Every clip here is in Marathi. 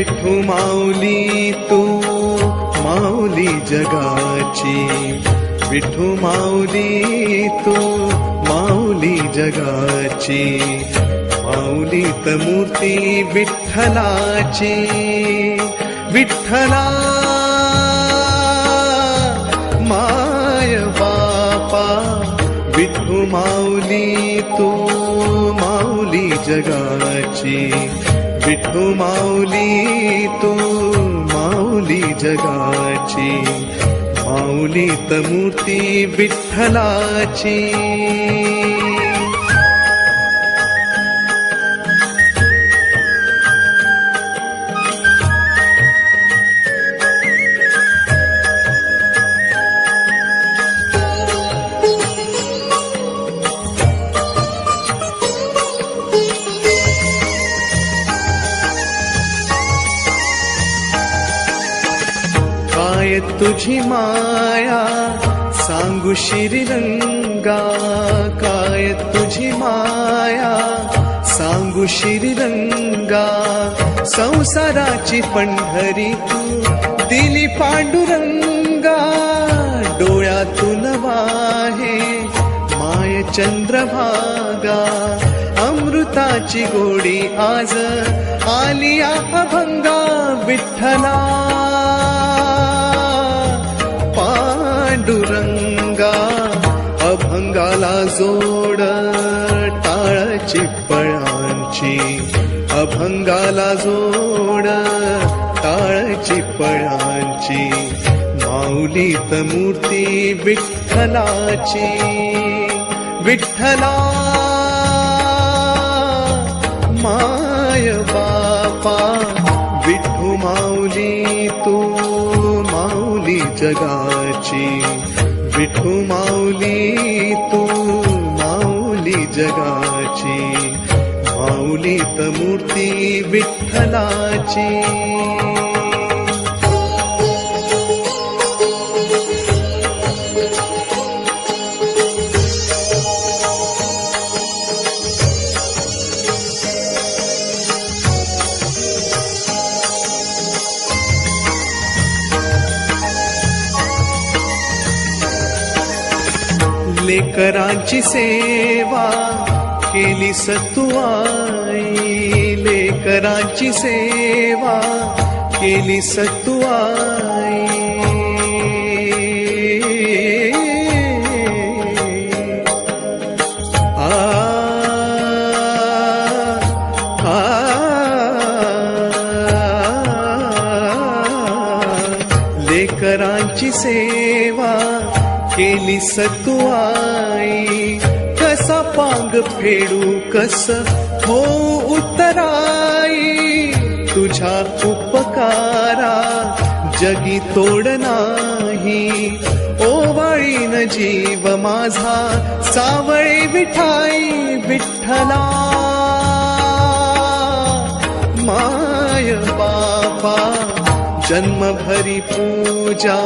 विठू माऊली तू माऊली जगाची, विठू माऊली तू माऊली जगाची, माऊलीत मूर्ती विठ्ठलाची, विठ्ठला माय बापा, विठू माऊली तू माऊली जगाची, विठू माऊली तू माऊली जगाची, माऊलीत मूर्ती विठ्ठलाची. काय तुझी माया सांगू श्रीरंगा, काय तुझी माया सांगू श्रीरंगा, संसाराची पंढरी तू दिली पांडुरंगा, डोळ्यातून वाहे माय चंद्रभागा, अमृताची गोडी आज आली अभंगा, विठ्ठला पांडुरंगा, अभंगाला जोड टाळची पळांची, अभंगाला जोड टाळची पळांची, माऊलीत मूर्ती विठ्ठलाची, विठ्ठला माय बापा, विठू माऊली तू माऊली जगाची, विठू माऊली तू माऊली जगाची, माऊलीत मूर्ती विठ्ठलाची. लेकरांची सेवा केली सतुआई, लेकरांची सेवा केली सतुआई, लेकरांची सेवा केली सतुआई, कसा पांग फेडू कस हो उतराई, तुझ्या उपकारा जगी तोड नाही, ओवाळीन जीव माझा सावळे विठाई, विठ्ठला माय बापा, जन्मभरी पूजा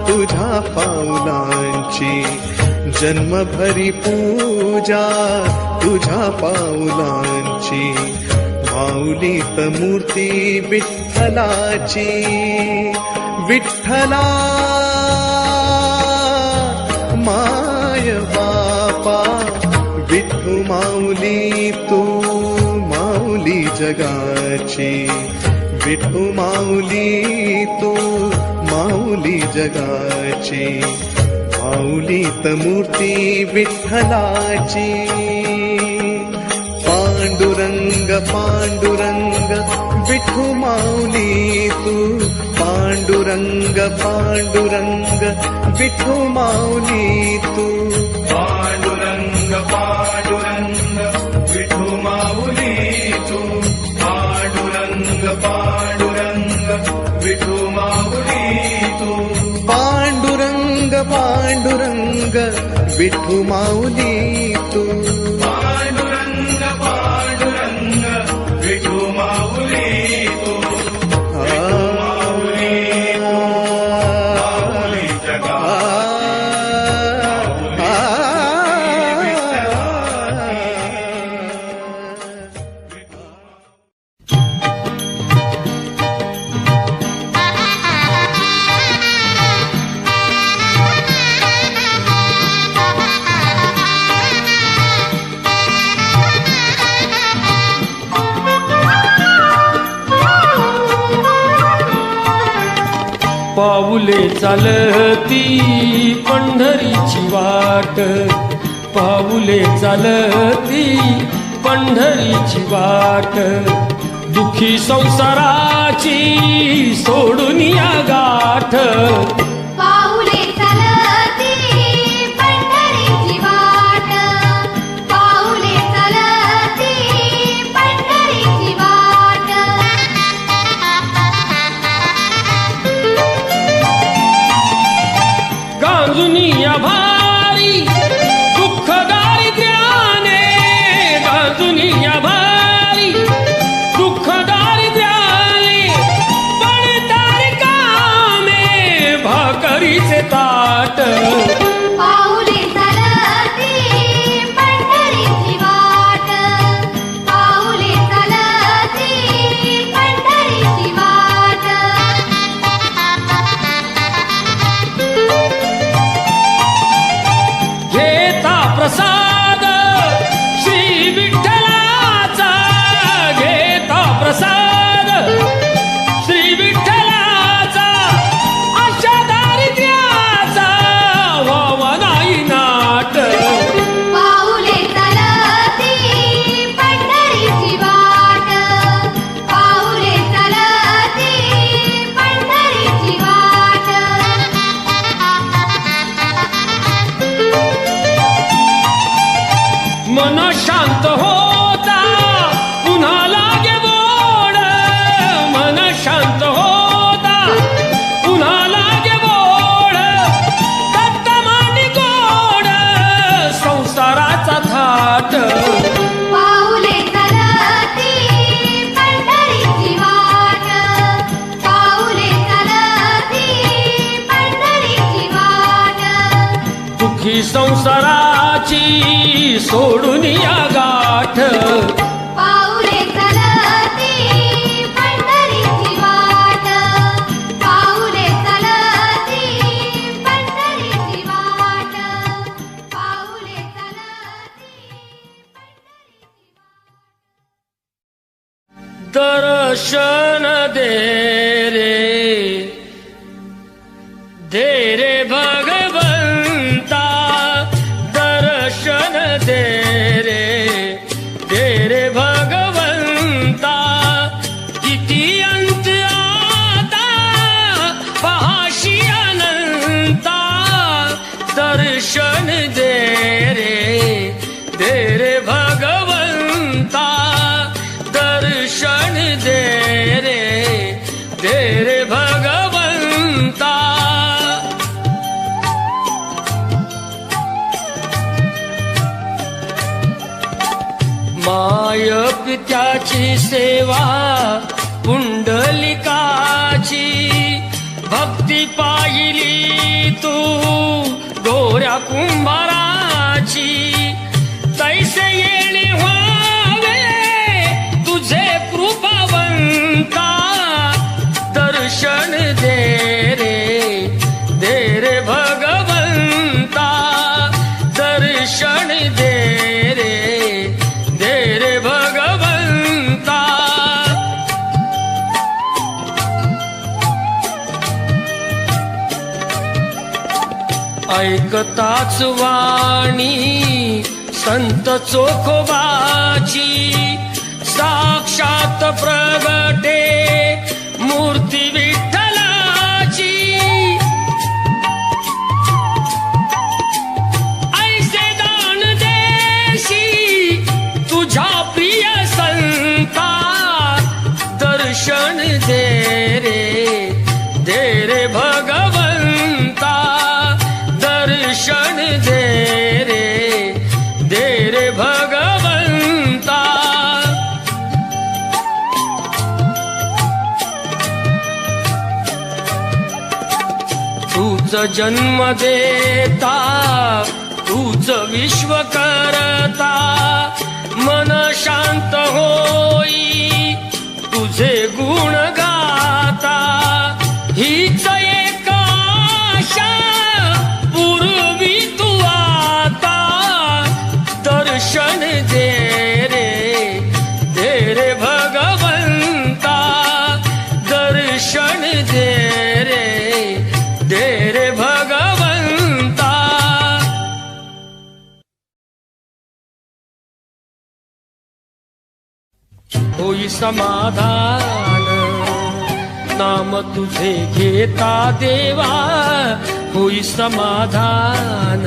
तुझ्या पाऊलांची, जन्मभरी पूजा तुझ्या पाऊलांची, माऊलीत मूर्ती विठ्ठलाची, विठ्ठला माय बापा, विठू माऊली तू माऊली जगाची, विठू माऊली तू माऊली जगाची, माऊलीत मूर्ती विठ्ठलाची. पांडुरंग पांडुरंग विठू माऊली तू, पांडुरंग पांडुरंग विठू माऊली तू, पांडुरंग पांडुरंग विठू माऊली तू, पांडुरंग पांडुरंग विठू माऊली तू, पांडुरंग पांडुरंग विठू माऊली तू, पांडुरंग पांडुरंग विठू माऊली तू, माऊली माऊली जगा, पाऊले चालती पंढरीची वाट, पाऊले चालती पंढरीची वाट, दुखी संसाराची सोडून या गाठ. पाऊले चालती पंढरीची वाट, पाऊले चालती पंढरीची वाट. गांजुनी या भारी दुःख दारिद्र्याने, गांजुनी या भारी दुःख दारिद्र्याने, पण तारिकामे भाकरीचे ताट. पाऊले चालती पंढरीची वाट, पाऊले चालती पंढरीची वाट. घेता प्रसाद श्री विठ्ठलाचा, घेता प्रसाद श्री विठ्ठलाचा, अशा दारिद्र्याचा व्हावा नाही नाट. पाऊले चालती पंढरीची वाट, पाऊले चालती पंढरीची वाट. मन शांत होता पुन्हा लागे बोड, मन शांत होता पुन्हा लागे बोड, दत्त मांडी गोड संसाराचा थाट. पाऊले चालती पंढरीची वाट, पाऊले चालती पंढरीची वाट. दुखी संसाराची सोडून या गाठ. पाऊले चालती पंढरीची वाट, पाऊले चालती पंढरीची वाट, पाऊले चालती पंढरीची वाट. दर्शन दे रे भगवंता, दर्शन दे रे भगवंता. किती अंत आता पहाशी अनंता, दर्शन दे रे भगवंता, दर्शन दे रे भगवंता. माय पित्याची सेवा पुंडलिकाची, भक्ती पाहिली तू गोऱ्या कुंभाराची. तैसे येणे व्हावे तुझे कृपावंता, दर्शन दे रे भगवंता, दर्शन दे रे भगवंता. ऐकताच वाणी संत चोखोबाची, साक्षात प्रगटे मूर्ती विठ्ठलाची. ऐसे दान देशी तुझ्या प्रिय संता, दर्शन दे रे भगवंता, दर्शन दे रे भगवंता. तूच जन्म देता, तूच विश्व करता, मन शांत होई तुझे गुण गाता. हीच एक आशा पूर्वी तू आता, दर्शन दे रे भगवंता, दर्शन दे होई समाधान. नाम तुझे घेता देवा होई समाधान.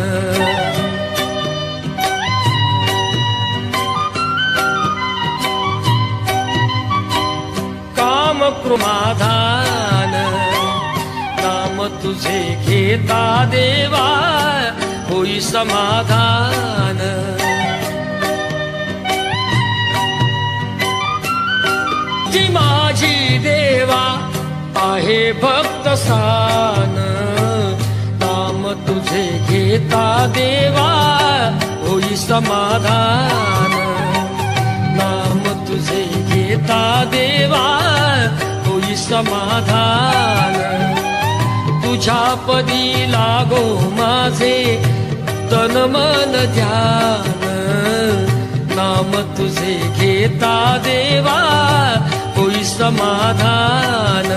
काम कृमाधान. नाम तुझे घेता देवा होई समाधान. ती माझी देवा आहे भक्त सान. नाम तुझे घेता देवा होई समाधान. नाम तुझे घेता देवा होई समाधान. तुझ्या पदी लागो माझे तन मन ध्यान. नाम तुझे घेता देवा होई समाधान.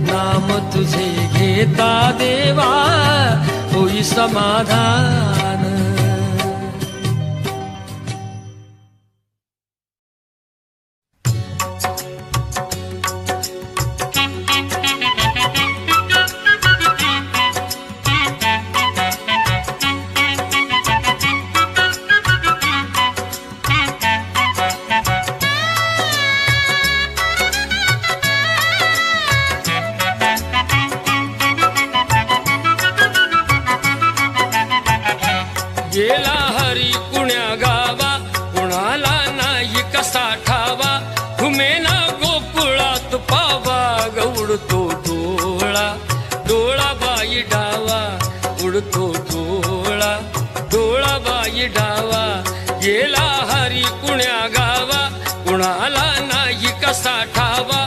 नाम तुझे घेता देवा होई समाधान. गेला हरी कुण्या गावा कुणाला नाही कसा ठावा. घुमेना गोकुळात पावा उडतो डोळा. डोळा बाई डावा उडतो डोळा. डोळा बाई डावा. गेला हरी कुण्या गावा कुणाला नाही कसा ठावा.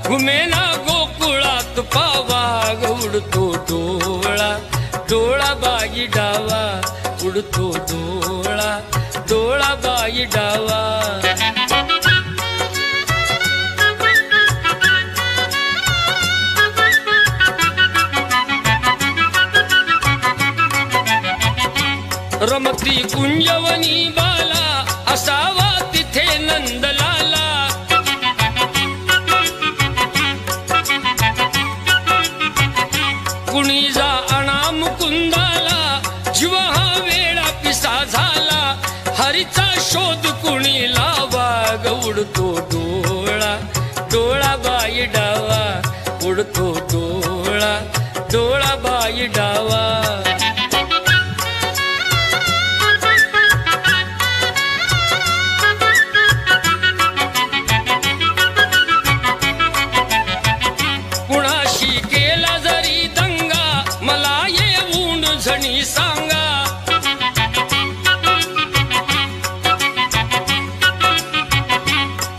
घुमेना गोकुळात पावा उडतो डोळा. डोळा बाई डावा उडतो डोळा. डोळा बाई डावा. रमती कुंजवनी बाला असावा तिथे नंदलाला. कुणी जा आणा मुकुंदाला जीव हा वेळा पिसा झाला. हरीचा शोध कुणी लावा उडतो डोळा. डोळा बाई डावा उडतो डोळा. डोळा बाई डावा. कुणाशी केला जरी दंगा मला येऊन झणी सांगा.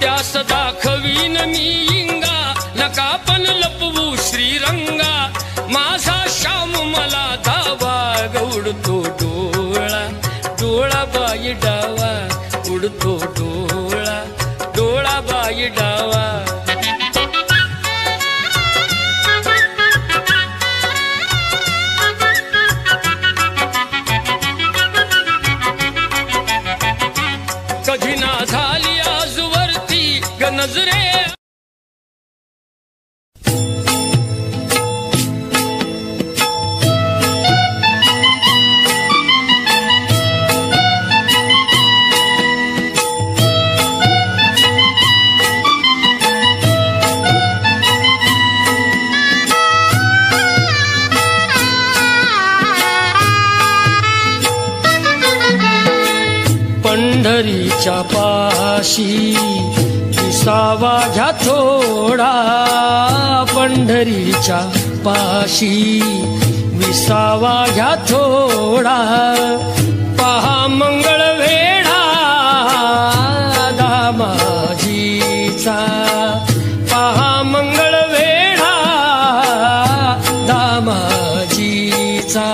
त्यास दाखवीन मी इंगा नका पण लपवू श्रीरंगा. माझा श्याम मला धावा उडतो डोळा. डोळा बाई डावा उडतो डोळा. डोळा बाई डावा. कधी ना झाली आजवरती ग नजरे. पंढरीच्या पाशी विसावा घ्या थोडा. पंढरीच्या पाशी विसावा घ्या थोडा. पहा मंगळ वेढा दामाजीचा. पहा मंगळ वेढा दामाजीचा.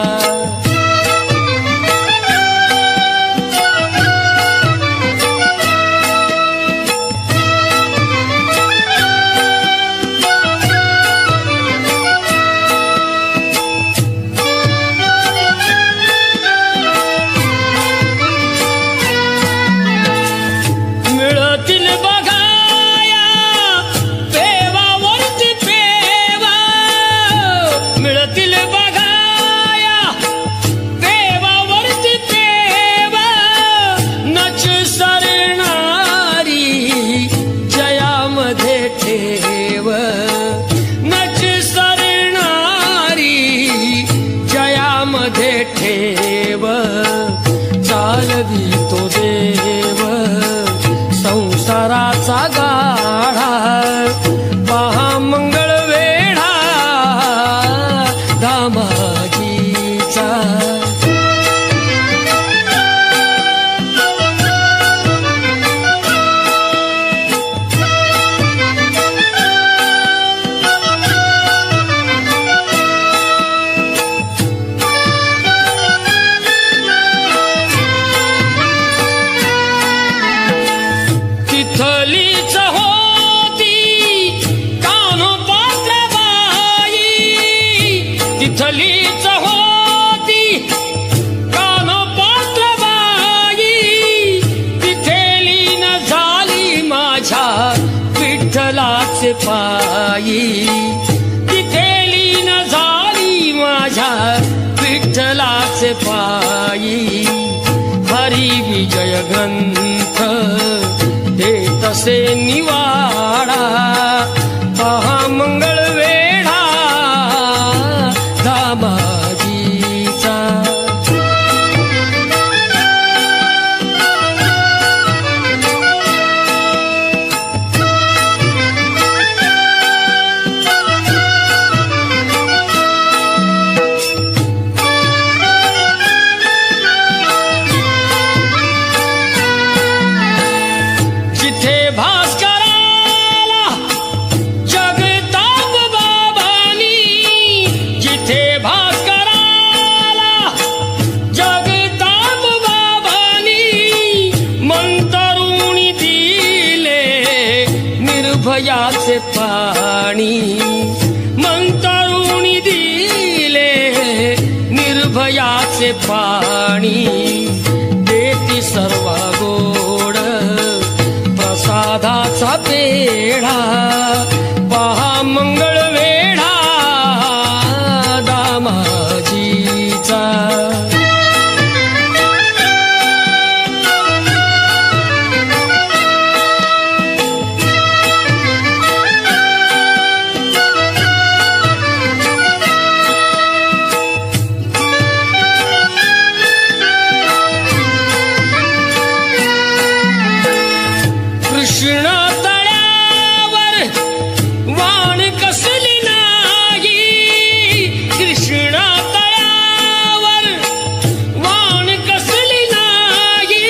तिथलीच होती कानपात्रबाई, तिथे लीन झाली माझ्या विठ्ठलाचे पायी, तिथे लीन झाली माझ्या विठ्ठलाचे पायी. हरी विजय ग्रंथ हे तसे निवाडा, पहा मंगळ वेढा दामाजीचा. जिथे भास्कराला जगताप बाबांनी, जिथे भास्कराला जगताप बाबांनी मंतरुणी दिले निर्भयाचे पाणी, मंतरुणी दिले निर्भयाचे पाणी. देती सर्व गोड प्रसादाचा पेढा, पहा मंगळ वेढा दामाजीचा. कृष्ण तळ्यावर वाण कसली नाही, कृष्ण तळ्यावर वाण कसली नाही.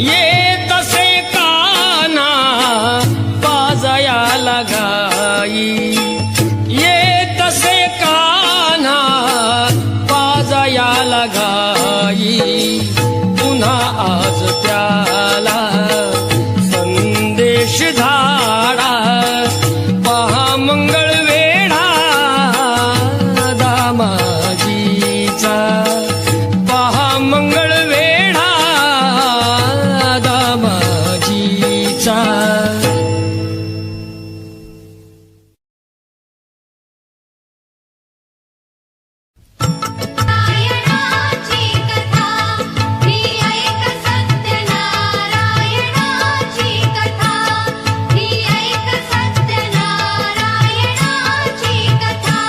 येत असे काना पाजयाला गाई, येत असे काना पाजयाला गाई. पुन्हा आज त्याला संदेश धाडा, पहा मंगळ वेढा दामाजीचा, पहा मंगळ वेढा दामाजीचा. नारायणाची कथा ही ऐक सत्यनारायणाची कथा ही ऐक सत्यनारायणाची कथा.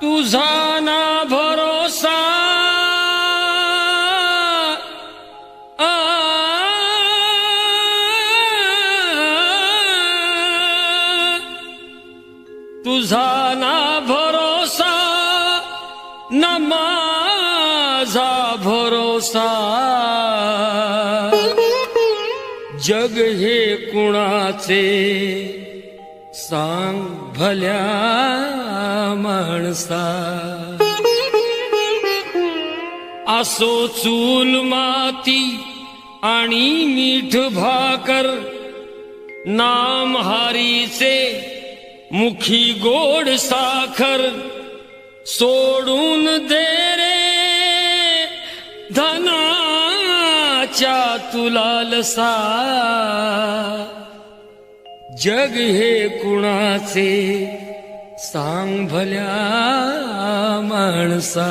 तुझा ना भरोसा आ, तुझा ना भरोसा न माझा भरोसा. जग हे कुणाचे सांग भल्या माणसा. असो चूल माती आणि मीठ भाकर, नाम हरीचे मुखी गोड साखर. सोडून दे रे धनाच्या तुला लसा. जग हे कुणाचे सांग भल्या माणसा.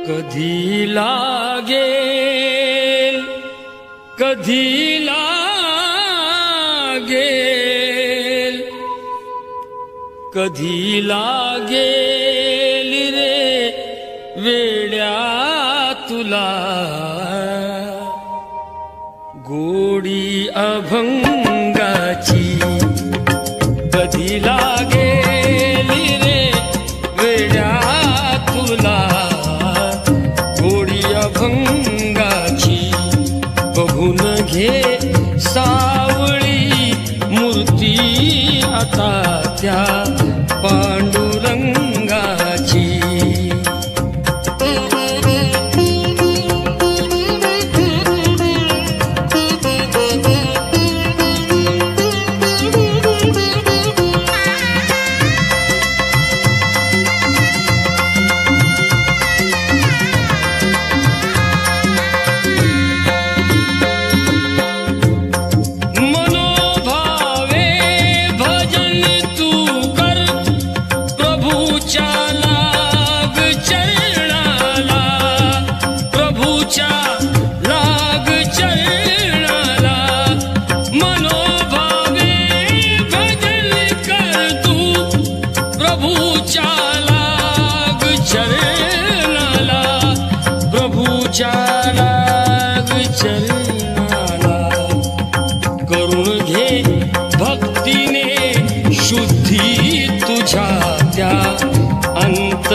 कधी लागेल, कधी लागेल, कधी लागेल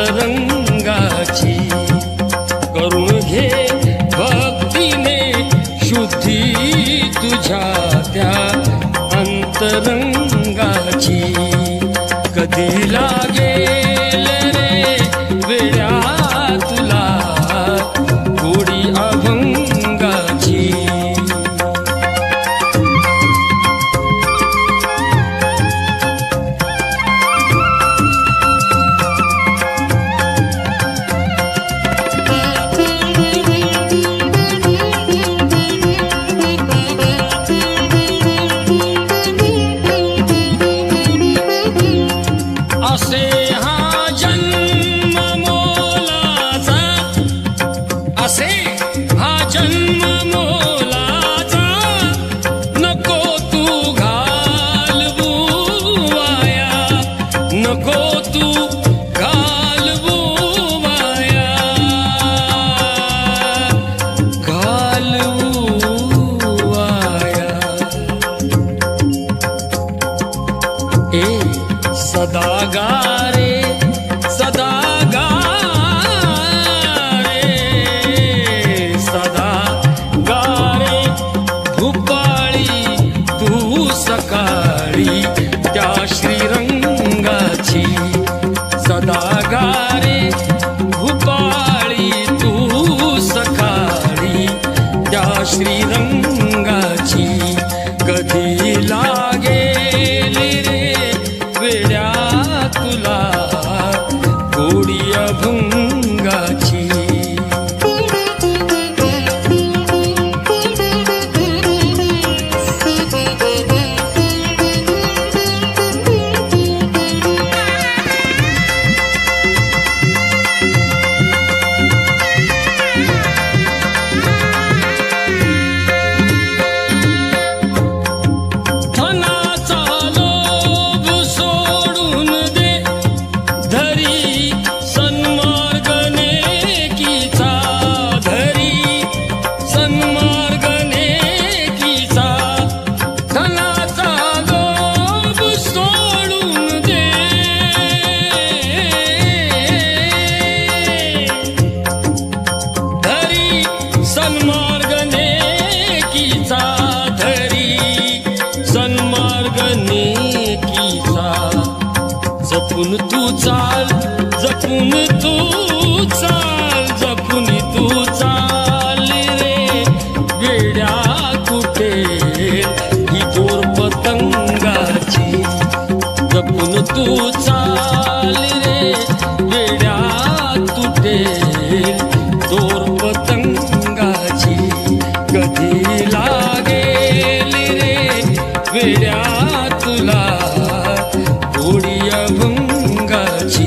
अंतरंगाची करून घे भक्तीने शुद्धी तुझ्या त्या अंतरंगाची. कधी लागेल रे वेड्या तुला गोडी अभंगाची. असे हा जन्म मोलाचा, असे हा जन्म मोलाचा, नको तू घालवू वाया, नको तू घालवू वाया, घालवू वाया. ए सदा गारे सदा गारे सदा गारे भूपाळी तू सकाळी त्या श्रीरंगाची. सदा गारे भूपाळी तू सकाळी त्या श्रीरंगाची. कधी लागेल रे वेड्या तुला गोडी अभंगाची. धनाचा लोभ सोडून दे धरी सन्मार्ग नेकीचा, धरी सन्मार्ग नेकीचा. धनाचा लोभ सोडून दे धरी सन्मार्ग नेकीचा, धरी सन्मार्ग नेकीचा. जपून तू चाल, जपून तू चाल, जपून तू चाल रे वेड्या कुठे ही दोर पतंगाची. जपून तू चाल रे वेड्या तुटे दोर पतंगाची. कधी लागेल रे वेड्या तुला गोडी अभंगाची.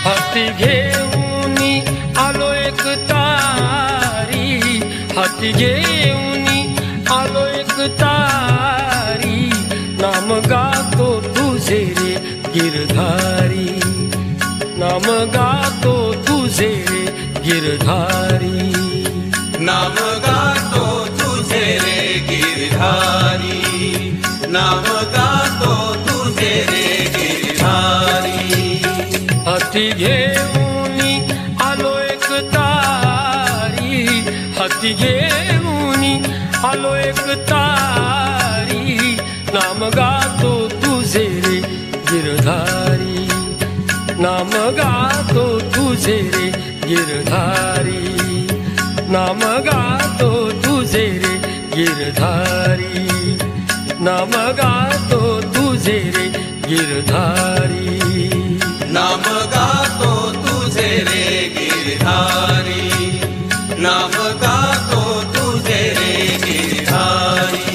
हाती घेऊनी आलो एक तारी, हाती घेऊनी आलो एक तारी, नाम गातो तुझे रे गिरधारी, नाम गातो तुझे रे गिरधारी, नाम गातो तुझे रे गिरधारी, नाम गातो तुझे रे गिरधारी. हाती घेऊनी आलो एक तारी, हाती घेऊनी आलो एक तारी, नाम गातो तुझे रे गिरधारी, नाम गातो तुझे रे गिरधारी, नाम गातो तुझे रे गिरधारी, नाम गातो तुझे रे गिरधारी, नाम गातो तुझे रे गिरधारी, नाम गातो तुझे रे गिरधारी.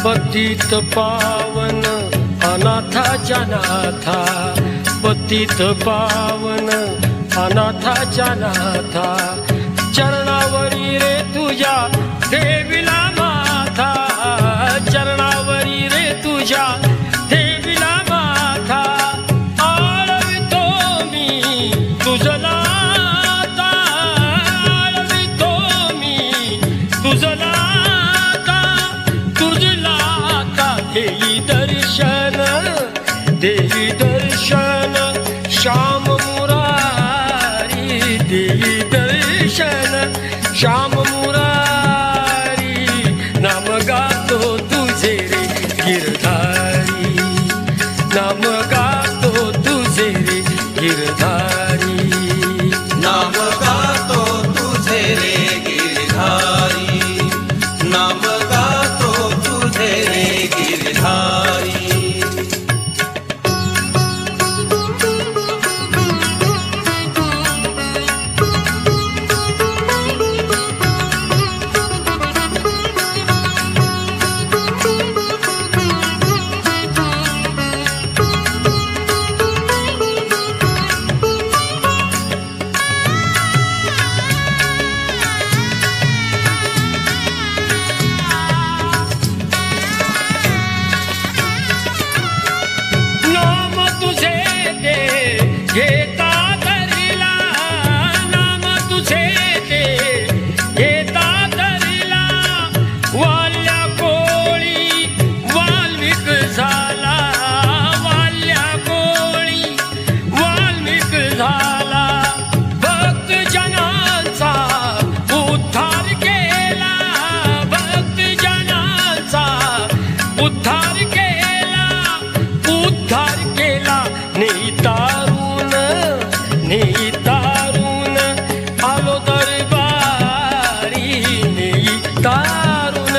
पतित पावन अनाथाच्या नाथा, पतित पावन अनाथाच्या नाथा, चरणावरी रे तुझ्या देवीला माथा, चरणावरी रे तुझ्या देवीला माथा, आळवितो मी तुझला आता, आळवितो मी तुझला देई दर्शन, देई दर्शन श्याम मुरारी, देई दर्शन श्याम मुरारी, नाम गातो तुझे रे गिरधारी, नाम गातो तुझे रे गिरधारी, नाम गातो तुझे रे गिरधारी, नाम गातो तुझे रे गिरधारी. घेता धरिला, नाम तुझे ते घेता धरिला, वाल्या कोळी वाल्मिक झाला, वाल्या कोळी वाल्मिक झाला, भक्त जनांचा उद्धार केला, भक्त जनांचा उद्धार केला, उद्धार केला, नेतारून नेतारून आलो दरबारी, नेतारून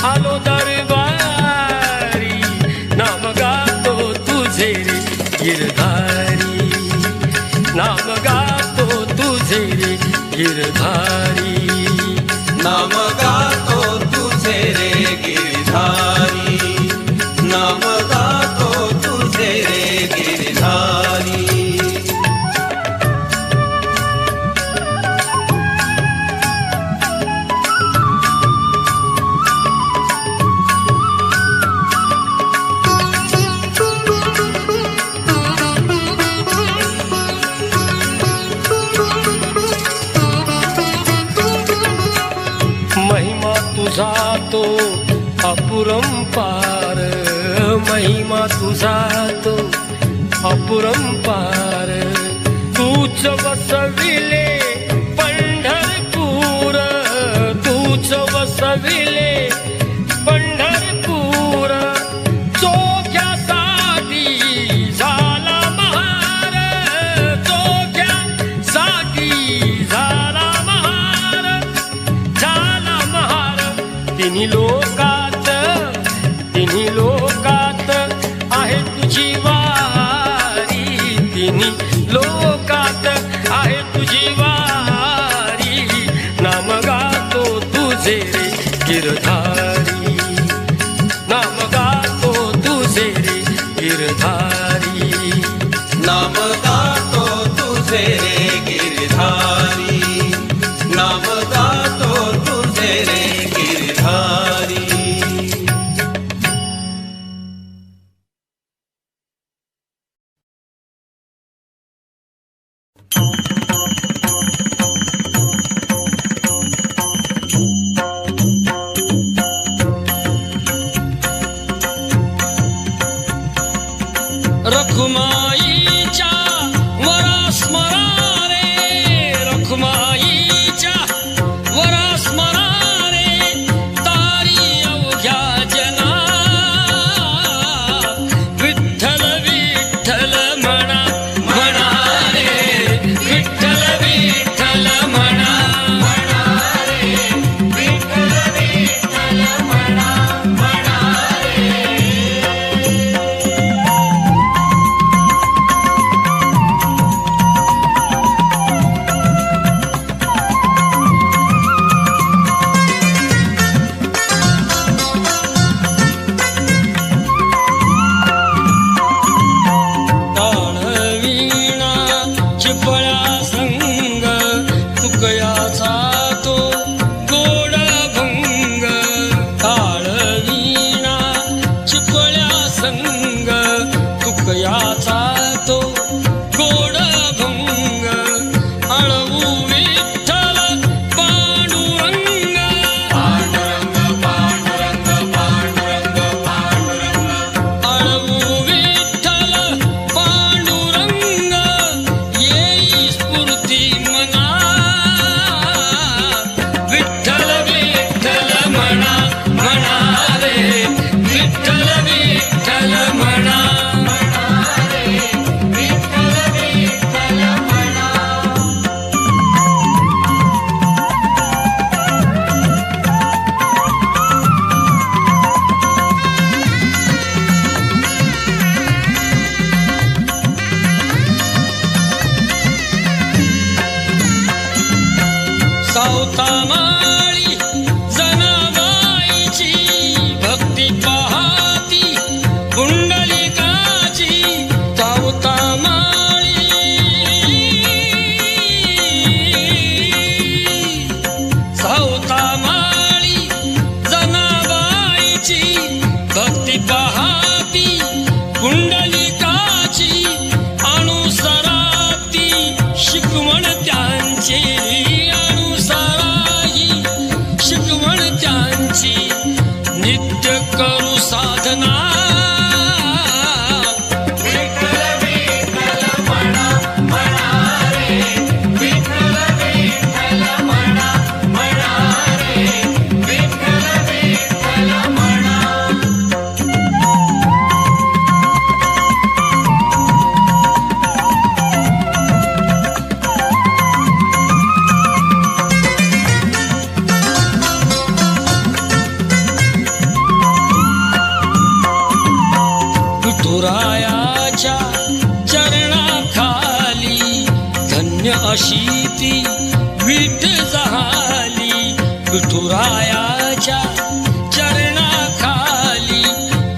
आलो दरबारी, नाम गातो तुझे रे गिरधारी, नाम गातो तुझे रे गिरधारी, नाम गातो तुझे रे गिरधारी, नाम गातो तुझे रे गिरधारी. तुझा तो अपरंपार, महिमा तुझा तो अपरंपार. तूच वसविले पंढरपूर, तूच वसविले पंढरपूर. चोख्यासाठी झाला महार, चोख्यासाठी झाला महार, झाला महार. तिन्ही लोकात, तिन्ही लोकात आहे तुझी वारी, तिन्ही लोकात आहे तुझी वारी. नाम गातो तुझे रे गिरधारी, नाम गातो तुझे रे गिरधारी. नाम गातो तुझे रे गिरधारी, नाम गातो तुझे रे गिरधारी. रखुमाईच्या वरा स्मरा रे, रखुमाईच्या वरा स्मरा रे. तारी अवघ्या जना विठ्ठल विठ्ठल म्हणा, म्हणा रे. विठ्ठल विठ्ठल म्हणा, म्हणा रे. विठ्ठल विठ्ठल म्हणा, म्हणा रे. ताळवीणा चिपळ्या संग तुकयाचा तो गोड भंग. ताळवीणा चिपळ्या संग तुकयाचा तो गोड भंग. अळवू विठ्ठल पांडुरंग, पांडुरंग पांडुरंग पांडुरंग पांडुरंग. अळवू विठ्ठल पांडुरंग येई स्फूर्ती मना. विठ्ठल विठ्ठल म्हणा, म्हणा रे. विठ्ठल विठ्ठल म्हणा, म्हणा रे. विठ्ठल विठ्ठल म्हणा. सावतामाळी जनाबाईची भक्ती पाहती पुंडलिकाची. सावतामाळी, सावतामाळी जनाबाईची भक्ती पाहती पुंडलिकाची. अनुसराती शिकवण त्यांची, अनुसराही शिकवण त्यांची. नित्य करू साधना. विठ्ठल विठ्ठल म्हणा, म्हणा रे. विठ्ठल विठ्ठल म्हणा, म्हणा रे. विठ्ठल विठ्ठल म्हणा. विठुरायाच्या चरणाखाली धन्य अशी ती विठ झाली. विठुरायाच्या चरणाखाली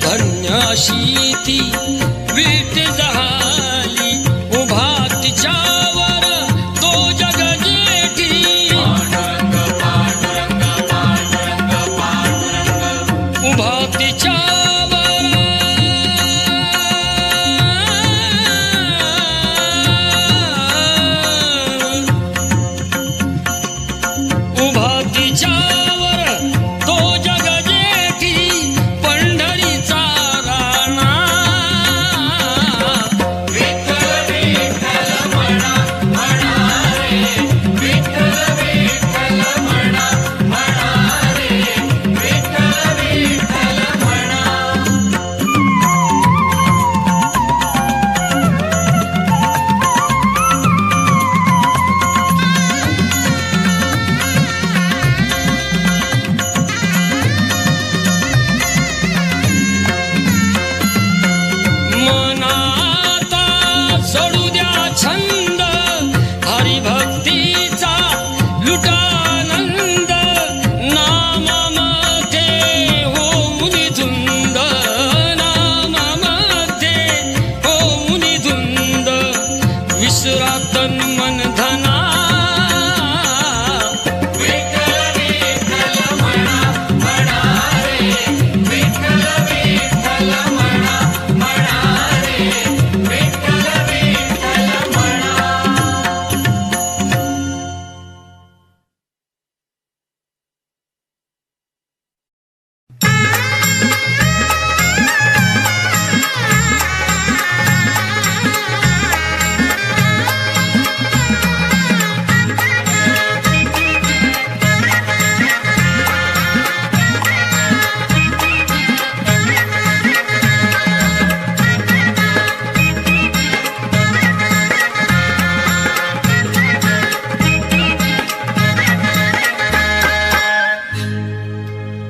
धन्य अशी ती विठ झाली. उभा तिच्यावर तो जग जेठी. पांडुरंग पांडुरंग पांडुरंग पांडुरंग. उभा तिच्यावर उभा तिच्यावर तो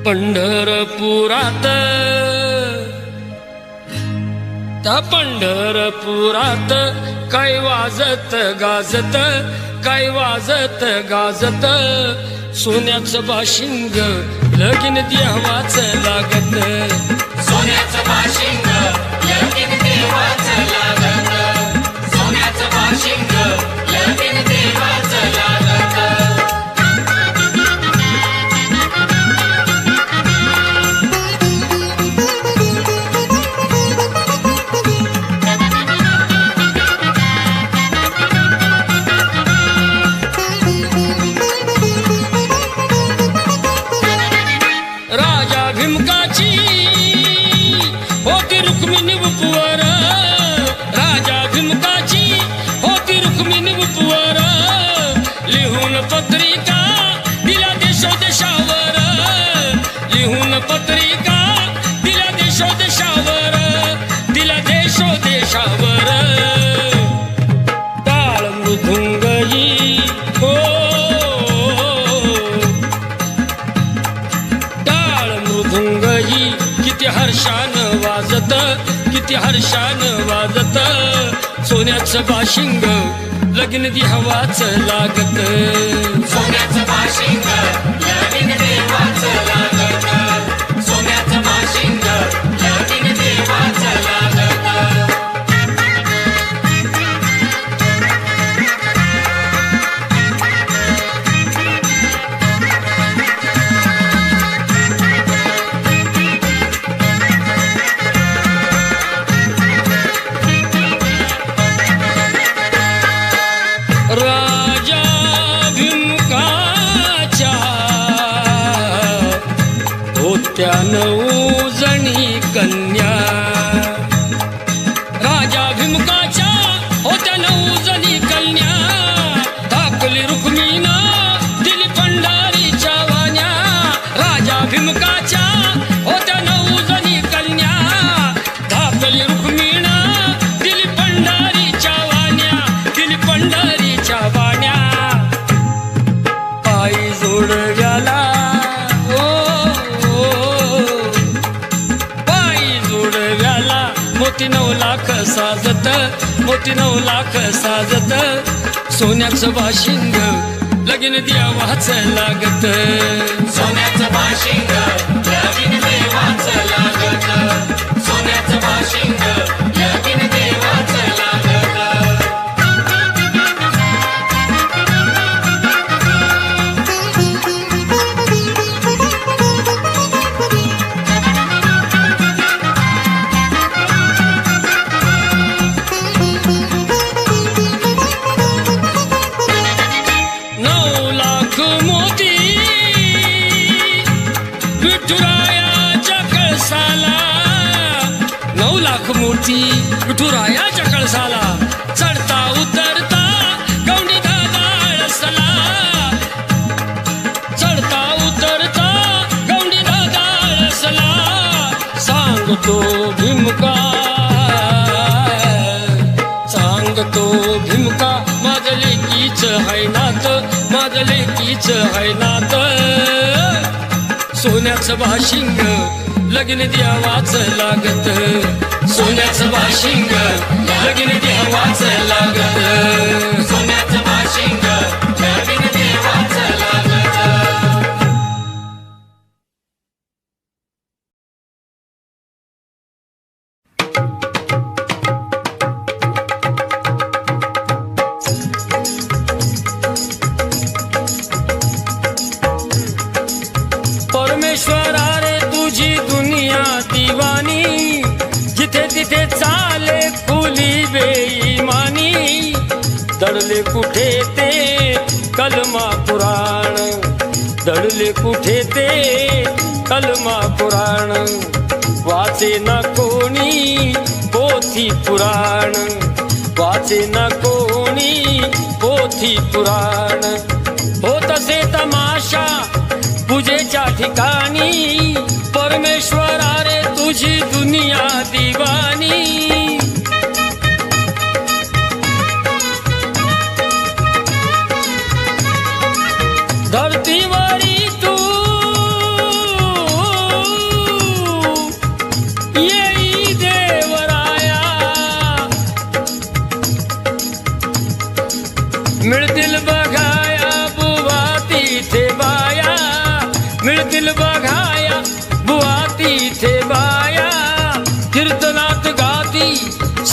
पंढरपुरात, त्या पंढरपुरात काय वाजत गाजत, काय वाजत गाजत, सोन्याचं बाशिंग लगीन देवाचं लागत, सोन्याचं बाशिंग लगीन देवाचं लागत, सोन्याचं बाशिंग लगीन देवाचं लागत. राजा भीमकाची होती रुक्मिणी उपवर, राजा भीमकाची होती रुक्मिणी उपवर, लिहून पत्रिका दिल्या देशोदेशावर, लिहून पत्रिका दिल्या देशोदेशावर, दिल्या देशोदेशावर. टाळ मृदुंगई हो, टाळ मृदुंगई किती हर्षान वाजत, किती हर्षान वाजत, सोन्याचं बाशिंग लगीन देवाचं लागत, सोन्याचं बाशिंग लगीन देवाचं लागत, सोन्याचं बाशिंग लगीन देवाचं लागत. राजा भीमकाच्या होत्या 9 जणी कन्या, राजा भीमकाच्या होत्या 9 जणी कन्या, धाकली रुक्मिणीनं दिली पंढरीच्या वाण्या, राजा भीमकाच्या होत्या 9 जणी कन्या, धाकली रुक्मिणीनं दिली पंढरीच्या वाण्या, दिली पंढरीच्या वाण्या. पायी जोडव्याला पायी जोडव्याला मोती 9 लाख साजत, मोती 9 लाख साजत, सोन्याचं बाशिंग लगीन देवाचं लागत, सोन्याचं बाशिंग लगीन देवाचं लागत, सोन्याचं बाशिंग लगीन देवाचं लागत. नऊ लाख मोती विठुरायाच्या कळसाला, 9 लाख मोती विठुरायाच्या कळसाला, चढता उतरता गौंडी दादा आळसला, चढता उतरता गौंडी दादा आळसला, सांगतो भीमका, सांगतो भीमका, माझं लेकीच हाय नात, माझं लेकीच हाय नात, सोन्याचं बाशिंग लगीन देवाचं लागत, सोन्याचं बाशिंग लगीन देवाचं लागत, सोन्याचं बाशिंग लगीन देवाचं लागत. परमेश्वरा रे तुझी दुनिया दिवानी, जिथे तिथे चाले खुली बेईमानी, दडले कुठे ते कलमा पुराण, दडले कुठे ते कलमा पुराण, वाचे ना कोणी पोथी पुराण, वाचे ना कोणी पोथी पुराण, होत असे तमाशा पूजेच्या ठिकाणी, परमेश्वरा रे तुझी दुनिया दिवानी. धरतीवरी तू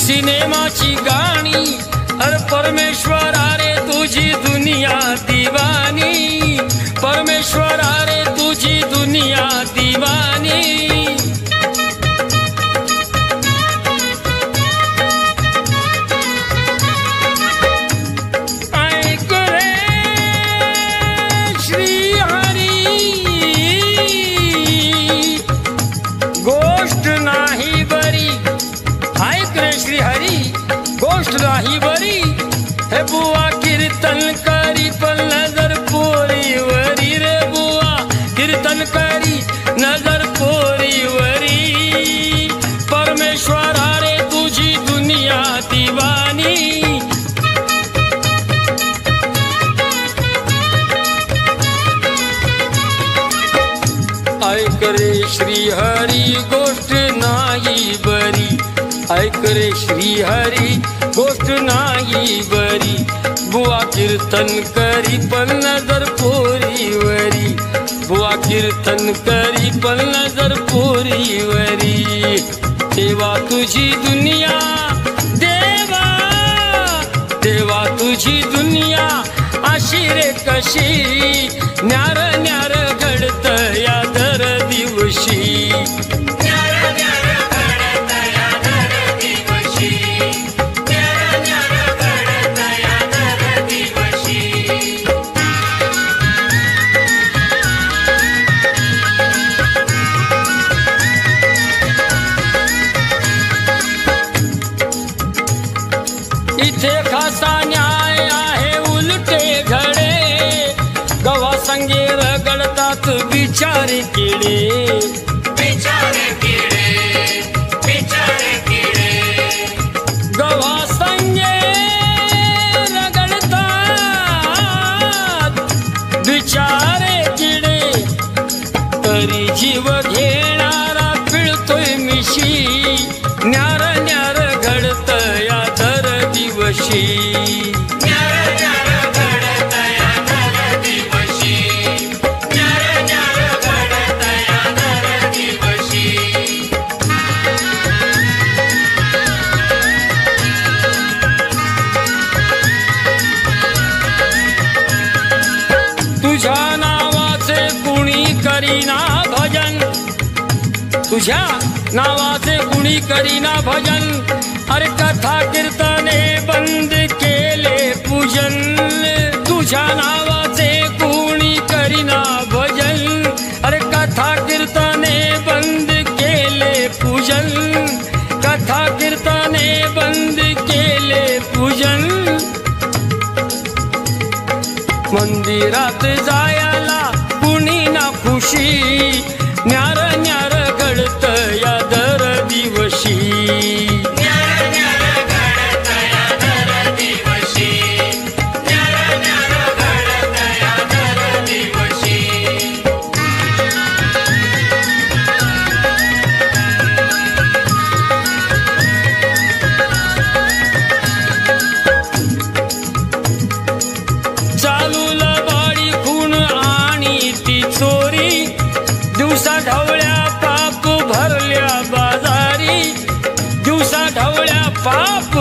सिनेमाची गाणी अरे परमेश्वरा रे तुझी दुनिया दिवानी, परमेश्वरा रे तुझी दुनिया दिवानी. ऐक रे श्री हरी गोष्ट नाही बरी, ऐक रे श्री हरी गोष्ट नाही बरी. हे बुवा कीर्तन करी पण नजर पोरीवरी रे बुवा, कीर्तन करी नजर पोरीवरी. परमेश्वरा रे तुझी दुनिया दिवानी. ऐक रे श्री हरी गोष्ट नाही बरी, ऐक रे श्री हरी गोष्ट नाही बरी. बुवा कीर्तन करी पण नजर पोरीवरी, बुवा कीर्तन करी पण नजर पोरीवरी. देवा तुझी दुनिया, देवा देवा तुझी दुनिया अशी रे कशी. न्यार न्यार घडत या दर दिवशी. इथे खासा न्याय आहे उलटे घडे, गवा संगे रगडतात बिचारे किडे. बिचारे किडे, बिचारे किडे. गवा संगे रगडतात बिचारे किडे. तरी जीव घेणारा पिळतोय मिशी. न्यार न्यार घडत या दर दिवशी. न्यार न्यार घडत या दर दिवशी. न्यार न्यार घडत या दर दिवशी. तुझ्या नावाचे कुणी करीना भजन, तुझ्या नावाचे कुणी करीना भजन. अरे कथा कीर्तने बंद केले पूजन. तुझ्या नावाचे कुणी करीना भजन. अरे कथा कीर्तने बंद केले पूजन. कथा कीर्तने बंद केले पूजन. मंदिरात जायला कुणी ना खुशी. न्यार न्यार घडत या दर दिवशी. न्यार न्यार घडत या दर दिवशी. न्यार न्यार घडत या दर दिवशी. चालू लबाडी खून आणि ती चोरी. दिवसा ढवळ्या पाप भरल्या बाजारी. दिवसा ढवळ्या पाप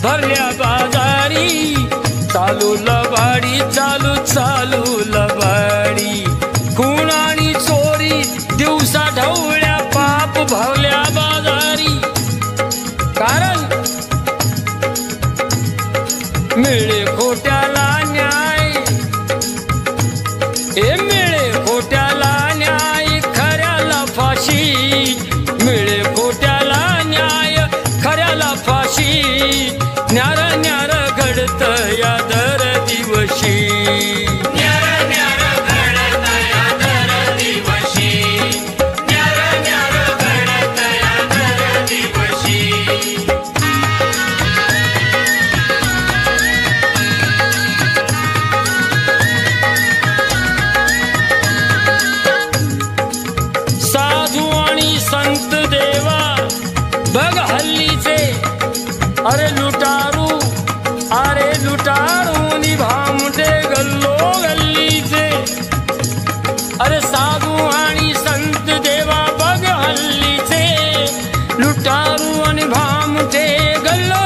भरल्या बाजारी. चालू लबाडी चालू चालू लबाडी. खून आणि चोरी दिवसा ढवळ्या पाप भरल्या बाजारी. कारण मिळे खोट्याला न्याय. हे मिळे खोट्याला न्याय खऱ्याला फाशी. मिळे खोट्याला न्याय खऱ्याला फाशी. न्यार न्यार घडत या दर दिवशी. न्यार न्यार घडत या दर दिवशी. न्यार न्यार घडत या दर दिवशी. साधू आणि संत देवा बघ हल्लीचे. अरे लुटारू, अरे लुटारू निभामटे गल्लो गल्लीचे. अरे साधू आणि संत देवा बघ हल्लीचे. लुटारू आणि भामटे गल्लो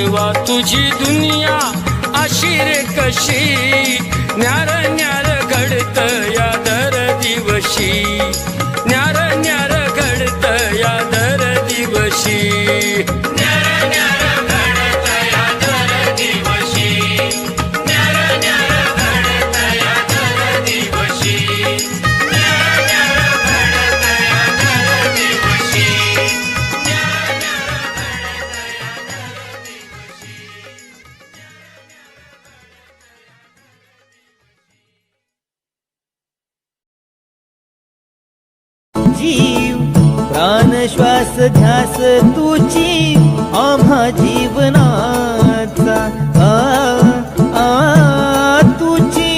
जीवा तुझी दुनिया अशी रे कशी न्यार न्यार घडत या दर दिवशी न्यार न्यार घडत या दर दिवशी न्यार न्यार घडत या दर दिवशी न्यार न्यार घडत या दर दिवशी न्यार न्यार घडत या दर दिवशी न्यार न्यार घडत या दर दिवशी जीव प्राण श्वास ध्यास तुझी आम्हा जीवनाचा तुझी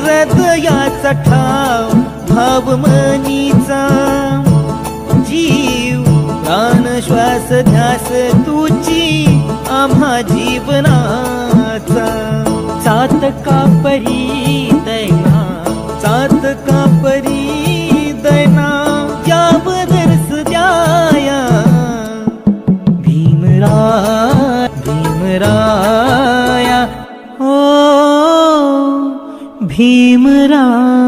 हृदयाचा ठाव भाव मनीचा जीव प्राण श्वास ध्यास तुझी आम्हा जीवनाचा चातका परी दैना चातका परी दैना यावदर्स द्याया भीमराया ओ भीमराया